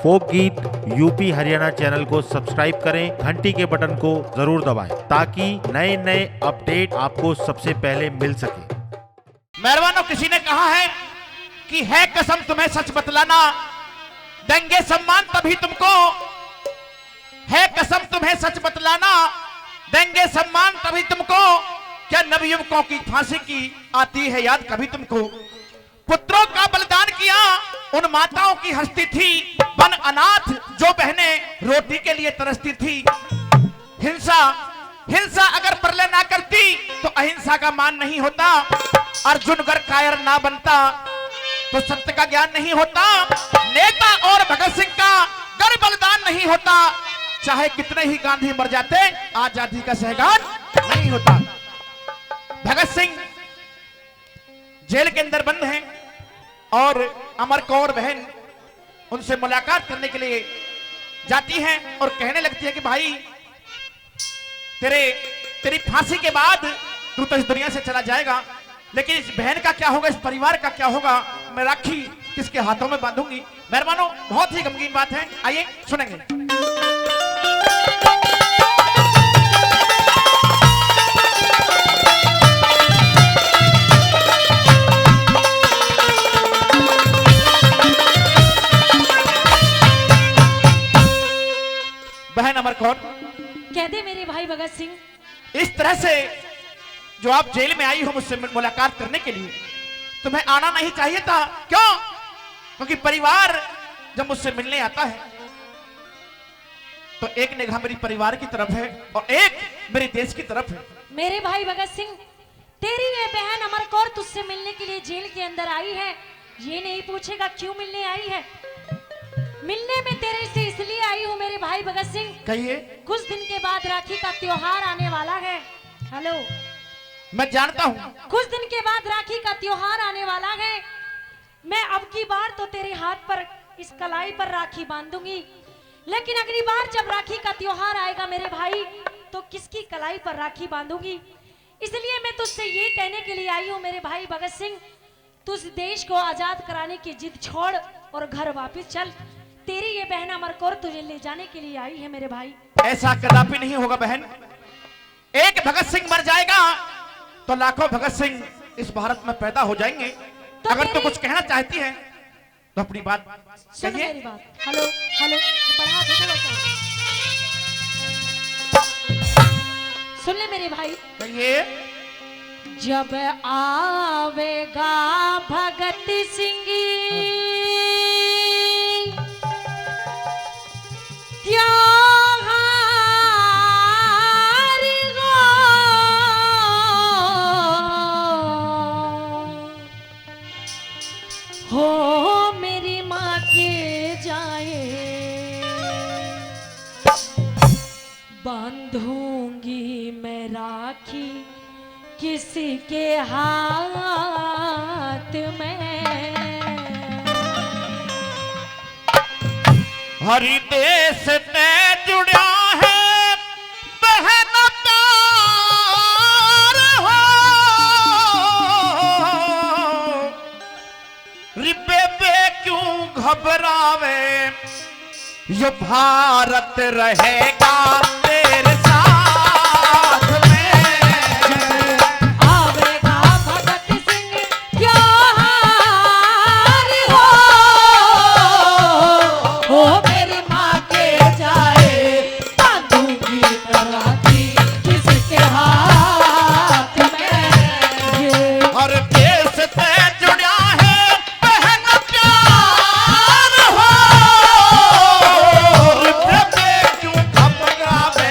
फोक गीत UP Haryana channel को subscribe करें, घंटी के बटन को जरूर दबाएं ताकि नए नए अपडेट आपको सबसे पहले मिल सके। मेहरबानों, किसी ने कहा है कि है कसम तुम्हें सच बतलाना, देंगे सम्मान तभी तुमको। है कसम तुम्हें सच बतलाना, देंगे सम्मान तभी तुमको। क्या नवयुवकों की फांसी की आती है याद कभी तुमको? पुत्रों का बलिदान किया उन माताओं की हस्ती थी, बन अनाथ जो बहनें रोटी के लिए तरसती थी। हिंसा अगर प्रलय ना करती तो अहिंसा का मान नहीं होता। अर्जुन अगर कायर ना बनता तो सत्य का ज्ञान नहीं होता। नेता और भगत सिंह का गर बलिदान नहीं होता। चाहे कितने ही गांधी मर जाते, आजादी का सहगान नहीं होता। भगत सिंह जेल के अंदर बंद हैं और अमर कौर बहन उनसे मुलाकात करने के लिए जाती हैं और कहने लगती है कि भाई तेरी फांसी के बाद तू तो इस दुनिया से चला जाएगा, लेकिन इस बहन का क्या होगा, इस परिवार का क्या होगा, मैं राखी किसके हाथों में बांधूंगी। मेहरबानों, बहुत ही गमगीन बात है, आइए सुनेंगे। बहन अमर कौर, कह दे मेरे भाई भगत सिंह, इस तरह से जो आप जेल में आई हो मुझसे मुलाकात करने के लिए, तुम्हें आना नहीं चाहिए था। क्यों? क्योंकि परिवार जब मुझसे मिलने आता है तो एक निगाह मेरी परिवार की तरफ है और एक मेरे देश की तरफ है। मेरे भाई भगत सिंह, तेरी ये बहन अमर कौर तुझसे मिलने के लिए जेल के अंदर आई है। ये नहीं पूछेगा क्यों मिलने आई है। मिलने में तेरे से इसलिए आई हूँ मेरे भाई भगत सिंह। कहिए। कुछ दिन के बाद राखी का त्योहार आने वाला है। हेलो, मैं जानता हूँ। कुछ दिन के बाद राखी का त्योहार आने वाला है। मैं अब की बार तो तेरे हाथ पर इस कलाई पर राखी बांधूंगी, लेकिन अगली बार जब राखी का त्योहार आएगा मेरे भाई, तो किसकी कलाई पर राखी बांधूंगी। इसलिए मैं तुझसे ये कहने के लिए आई हूँ मेरे भाई भगत सिंह, तुझ देश को आजाद कराने की जिद छोड़ और घर वापस चल। तेरी ये बहन अमर कौर तुझे ले जाने के लिए आई है मेरे भाई। ऐसा कदापि नहीं होगा बहन। एक भगत सिंह मर जाएगा तो लाखों भगत सिंह इस भारत में पैदा हो जाएंगे। तो अगर तू कुछ कहना चाहती है तो अपनी बात कहिए। मेरी बात। हेलो हेलो, बढ़ा दे थोड़ा सा। सुन ले मेरे भाई, कहिए। जब आवेगा भगत सिंह हो मेरी माँ के जाए, बांधूंगी मैं राखी किसी के हाथ में। हरि देश ते जुड़ा है बहन प्यार हो, रिबे पे क्यों घबरावे, ये भारत रहेगा तेरे साथ में। आवेगा भगत सिंह त्योहार हो मेरी माँ के जाए, बांधूंगी राखी किसके हाथ में। और देश से जुड़ा है बहन प्यार हो, रिबे पे क्यों घबरावे,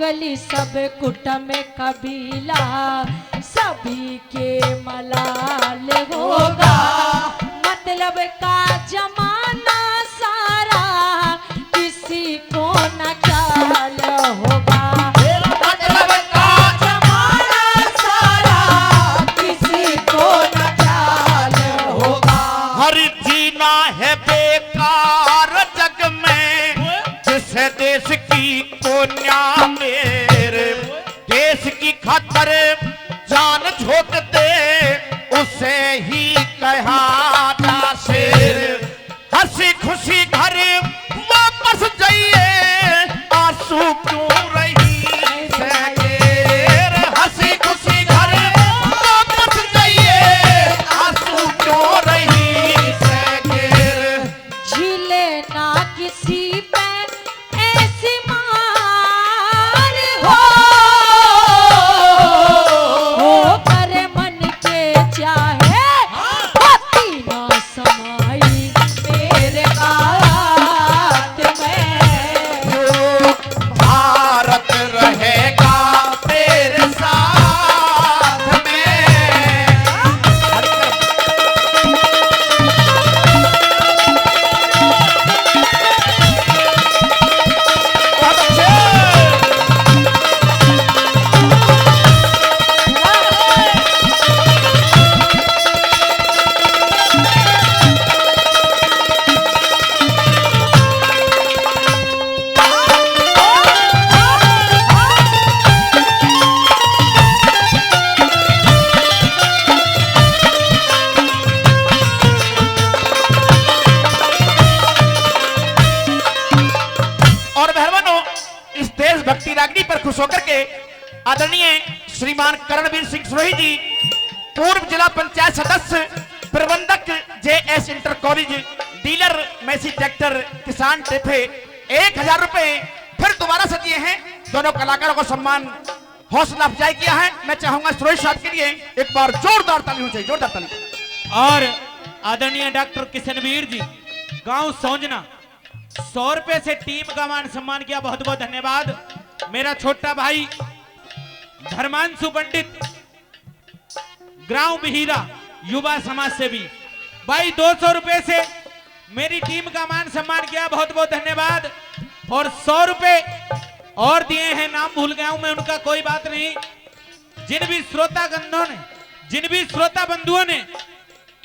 गली सब कुटुंब कबीला सभी के मलाल होगा। मतलब का जमाना सारा किसी को न ख्याल होगा। मतलब का जमाना सारा किसी को न ख्याल होगा। हर जीना है बेकार जग में जिसे देश की कोन्या मेरे देश की खातर जान झोंक दे उसे ही कहा जा शेर। हंसी खुशी घर वापस जाइए आंसू क्यों रही सैर। हंसी खुशी घर वापस जाइए आंसू क्यों रही सैर। झीले ना किसी पे ऐसी मार हो करे मन के चाहे होती ना समाई मेरे हाथ में। भारत रहेगा तेरे साथ में। बहुत अच्छे। और मेहरबानों, इस देशभक्ति रागनी पर खुश होकर के आदरणीय श्रीमान करणवीर सिंह सुरही जी, पूर्व जिला पंचायत सदस्य, प्रबंधक JS inter college, dealer Massey tractor, किसान टेफे, 1000 रुपए फिर दोबारा से दिए हैं। दोनों कलाकारों को सम्मान हौसला अफजाई किया है। मैं चाहूंगा सुरेश साहब के लिए एक बार जोरदार ताली होनी चाहिए, जोरदार ताली। और आदरणीय डॉक्टर किशनवीर जी, गांव सौंजना 100 रुपए से टीम का मान सम्मान किया, बहुत बहुत धन्यवाद। मेरा छोटा भाई धर्मांशु पंडित, ग्राम बिहिरा, युवा समाज सेवी भाई 200 रुपए से मेरी टीम का मान सम्मान किया, बहुत बहुत धन्यवाद। और 100 रुपए और दिए हैं, नाम भूल गया हूं मैं उनका, कोई बात नहीं। जिन भी श्रोता बंधुओं ने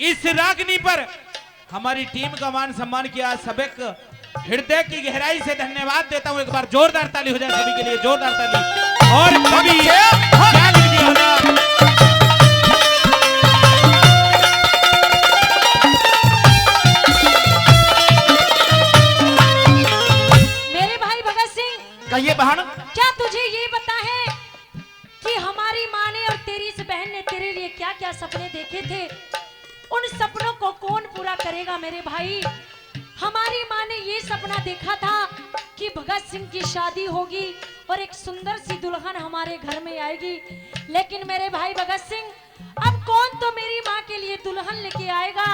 इस रागनी पर हमारी टीम का मान सम्मान किया, सबक हृदय की गहराई से धन्यवाद देता हूं। एक बार जोरदार ताली हो जाए सभी के लिए, जोरदार ताली। और कभी क्या लिख दिया होगा? मेरे भाई भगत सिंह, कहिए बहन। क्या तुझे ये पता है कि हमारी माँ ने और तेरी इस बहन ने तेरे लिए क्या क्या सपने देखे थे? उन सपनों को कौन पूरा करेगा मेरे भाई? हमारी माँ ने ये सपना देखा था कि भगत सिंह की शादी होगी और एक सुंदर सी दुल्हन हमारे घर में आएगी। लेकिन मेरे भाई भगत सिंह, अब कौन तो मेरी माँ के लिए दुल्हन लेके आएगा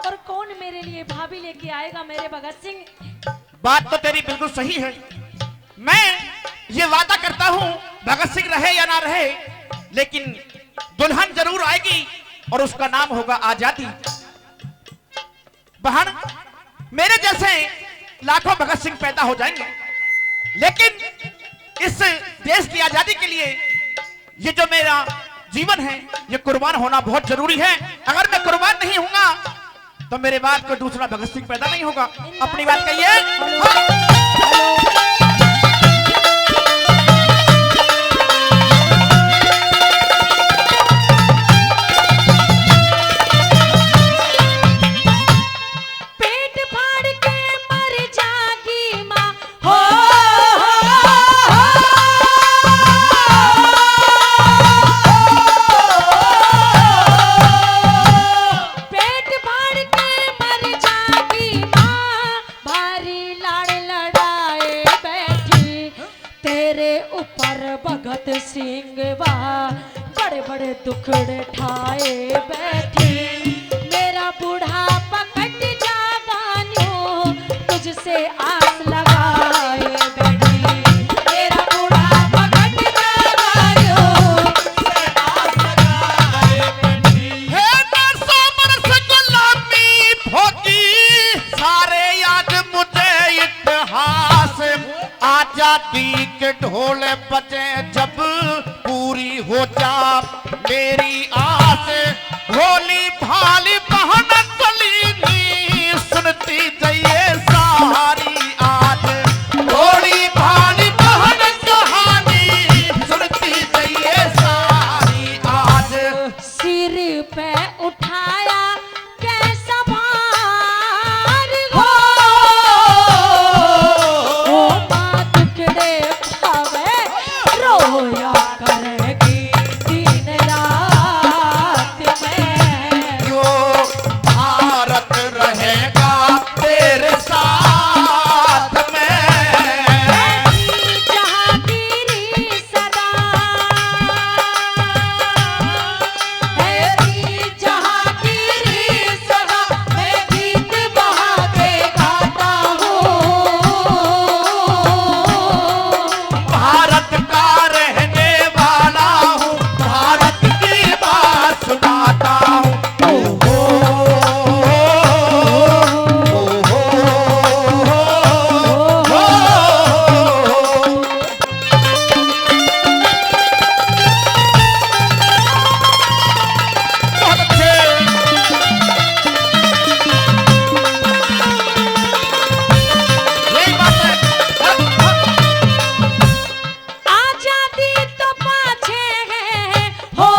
और कौन मेरे लिए भाभी लेके आएगा मेरे भगत सिंह? बात तो तेरी बिल्कुल सही है। मैं ये वादा करता हूँ भगत सिंह रहे या ना रहे, लेकिन दुल्हन जरूर आएगी और उसका नाम होगा आजादी। बहन, मेरे जैसे लाखों भगत सिंह पैदा हो जाएंगे, लेकिन इस देश की आजादी के लिए ये जो मेरा जीवन है ये कुर्बान होना बहुत जरूरी है। अगर मैं कुर्बान नहीं होऊंगा तो मेरे बाद कोई दूसरा भगत सिंह पैदा नहीं होगा। अपनी बात कहिए। भगत सिंह बड़े बड़े दुखड़े ठाए बैठी, मेरा बुढ़ापा कट जागानियों तुझसे आस लगाए बैठी, मेरा बुढ़ापा आजादी के ढोल बजे जब पूरी हो जा मेरी आस भोली भाली बहन चली सुनती जाइए सारी आज भोली भाली बहन कहानी सुनती जाइए सारी आज सिर पे उठाया कैसा भार हो ओ माँ टुकड़े खावे रोया करेगी दिन रात में जो भारत रहेगा तेरे साथ में जहांगीरी सदा है जहांगीरी सदा मैं गीत बहा के गाता हूँ भारत का रहने वाला हूँ भारत की बात सुनाता हूँ बहुत अच्छे यही बात है आजादी तो पाछे है हो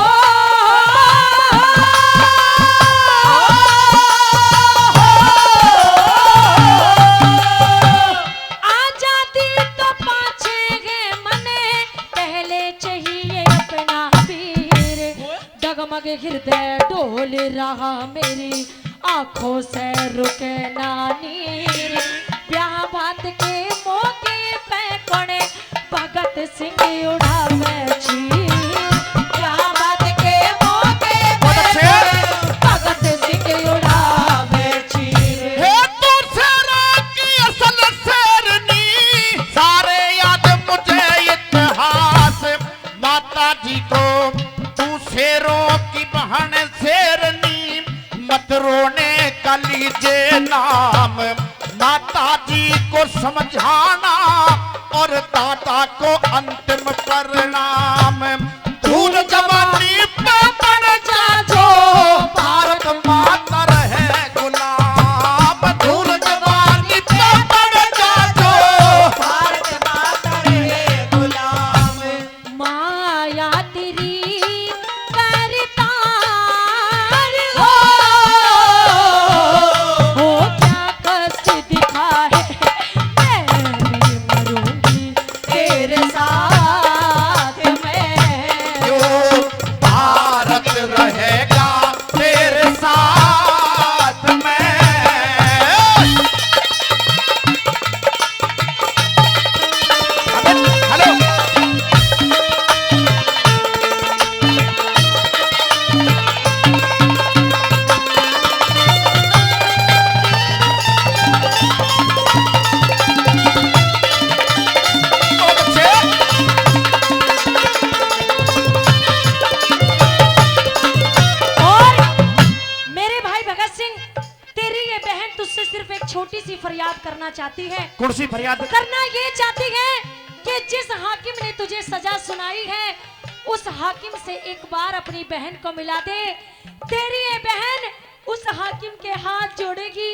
आजादी तो पाछे है मने पहले चाहिए अपना वीर डगमग हृदय डोल रहा मेरी आंखों से रुके ना नीर ब्याह बात के मौके पे कोने भगत सिंह उड़ावे चीर ब्याह बात के मौके बहुत पे अच्छे। भगत सिंह उड़ावे चीर हे तू शेरा की असल शेरनी सारे याद मुझे इतिहास माता जी को तू शेरों की बहन शेरनी मत रोने का लीजिए नाम माता जी को समझाना और दादा को अंतिम परिणाम धूल जवानी पे पड़ जा जो भारत माता रहे गुलाम धूल जवानी पे पड़ जा जो भारत माता रहे गुलाम माया तेरी करतार हो क्या कष्ट दिखा है मैं भी मरूंगी तेरे साथ में जो भारत रहेगा तेरे साथ में हेलो बहुत अच्छे और मेरे भाई भगत सिंह तेरी ये बहन तुझसे सिर्फ एक छोटी सी फरियाद करना चाहती है कुर्सी फरियाद करना ये चाहती है कि जिस हाकिम ने तुझे सजा सुनाई है उस हाकिम से एक बार अपनी बहन को मिला दे तेरी ये बहन उस हाकिम के हाथ जोड़ेगी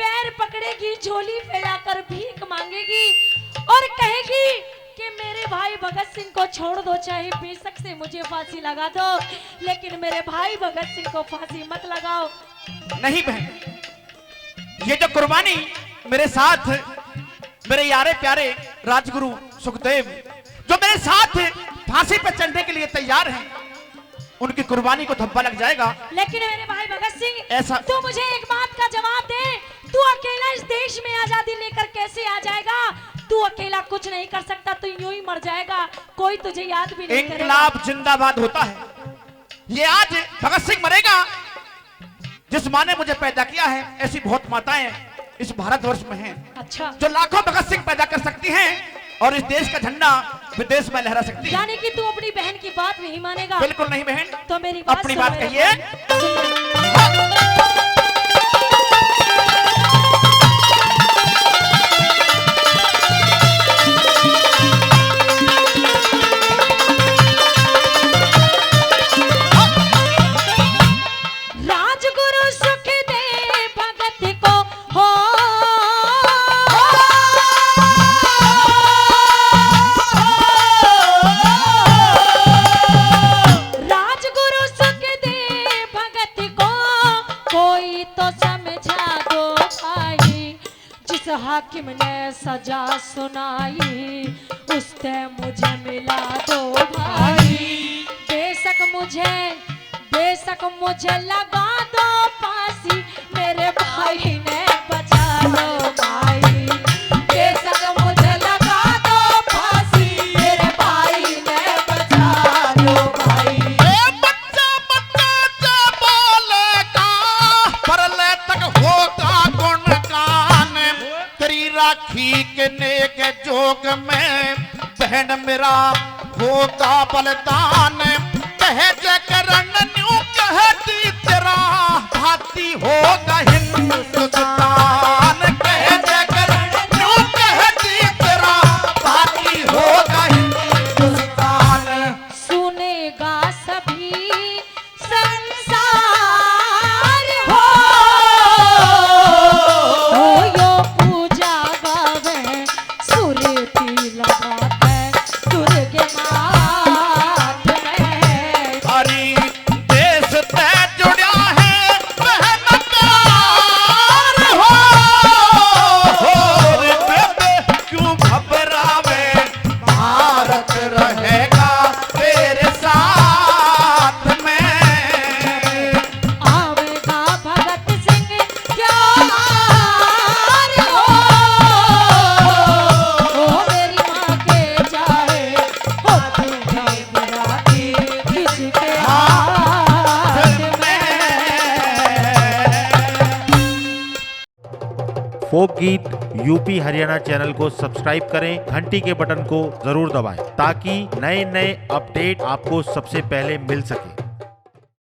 पैर पकड़ेगी झोली फैलाकर भीख मांगेगी और कहेगी कि मेरे भाई भगत सिंह को छोड़ दो चाहे बेशक से मुझे फांसी लगा दो लेकिन मेरे भाई भगत सिंह को फांसी मत लगाओ नहीं बहन ये जो कुर्बानी मेरे साथ मेरे यारे प्यारे राजगुरु सुखदेव जो मेरे साथ फांसी पर चढ़ने के लिए तैयार हैं उनकी कुर्बानी को धब्बा लग जाएगा लेकिन मेरे भाई भगत सिंह ऐसा तू मुझे एक बात का जवाब दे तू अकेला इस देश में आजादी लेकर कैसे आ जाएगा तू अकेला कुछ नहीं कर सकता तू यूं ही मर जाएगा कोई तुझे याद भी नहीं करेगा इनकलाब जिंदाबाद होता है ये आज भगत सिंह मरेगा जिस माँ ने मुझे पैदा किया है ऐसी बहुत माताएं इस भारतवर्ष में हैं अच्छा जो लाखों भगत सिंह पैदा कर सकती हैं और इस देश का झंडा विदेश में लहरा सकती है यानी कि तू अपनी बहन की बात नहीं मानेगा बिल्कुल नहीं बहन तो मेरी बात अपनी सुन बात मेरे कहिए भाई। हाकिम ने सजा सुनाई, उससे मुझे मिला दो भाई। बेशक मुझे लगा दो फांसी, मेरे भाई ने बचा लो भाई। बेशक मुझे लगा दो फांसी, मेरे भाई ने बचा लो भाई। बच्चा जब बोलेगा परले तक होगा गुणगान, तेरी राखी के नेक जोग में बहन मेरा होगा बलिदान। कह जगरण न्यू कहती तेरा भाती होगा हिंदुस्तान। कह जगरण न्यू कहती तेरा भाती होगा हिंदुस्तान। सुनेगा सभी संसार हो यो पूजा गावे, सुरती लगाते दुर्गे मात में। हरी देश तय जुड़ा है बहनकार हो, रे बेबे क्यों घबरावे, भारत रहेगा तेरे साथ में। आवेगा भगत सिंह त्योहार हो मेरी माँ के जाए हो मेरा किसके हाथ में। फोक गीत यूपी हरियाणा चैनल को सब्सक्राइब करें, घंटी के बटन को जरूर दबाएं ताकि नए नए अपडेट आपको सबसे पहले मिल सके।